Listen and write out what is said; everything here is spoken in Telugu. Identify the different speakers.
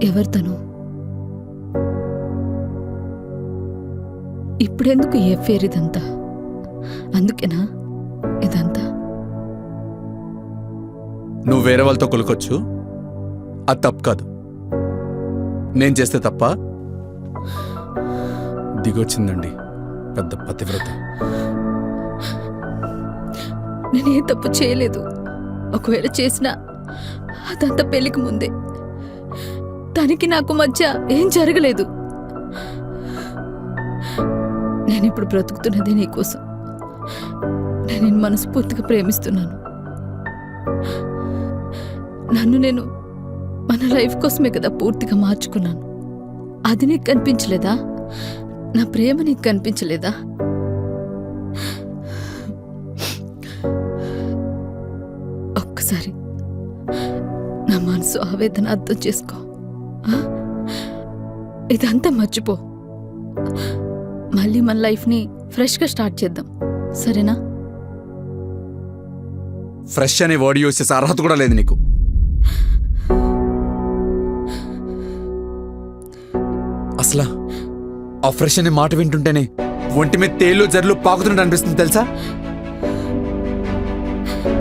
Speaker 1: ఎవరితను? ఇప్పుడెందుకు ఏ ఫేర్ ఇదంతా? అందుకేనా ఇదంతా?
Speaker 2: నువ్వు వేరే వాళ్ళతో కొలుకొచ్చు, అది తప్పు కాదు. నేను చేస్తే తప్ప? దిగొచ్చిందండి పెద్ద పతివ్రత.
Speaker 1: నేనే తప్పు చేయలేదు. ఒకవేళ చేసినా అదంతా పెళ్లికి ముందే. తనకి నాకు మధ్య ఏం జరగలేదు. నేనిప్పుడు బ్రతుకుతున్నదే నీకోసం. నేను నిన్ను మనస్ఫూర్తిగా ప్రేమిస్తున్నాను. నన్ను నేను మన లైఫ్ కోసమే కదా పూర్తిగా మార్చుకున్నాను. అది నీకు కనిపించలేదా? నా ప్రేమ నీకు కనిపించలేదా? ఒక్కసారి నా మనసు ఆవేదన అర్థం చేసుకో. ఇదంతా మర్చిపో. మళ్ళీ మన లైఫ్ని ఫ్రెష్గా స్టార్ట్ చేద్దాం, సరేనా?
Speaker 2: ఫ్రెష్ అనే వర్డ్ యూస్ చేసే అర్హత కూడా లేదు నీకు. అసలు ఆ ఫ్రెష్ అనే మాట వింటుంటేనే ఒంటి మీద తేలు జర్లు పాకుతున్నట్టు అనిపిస్తుంది తెలుసా?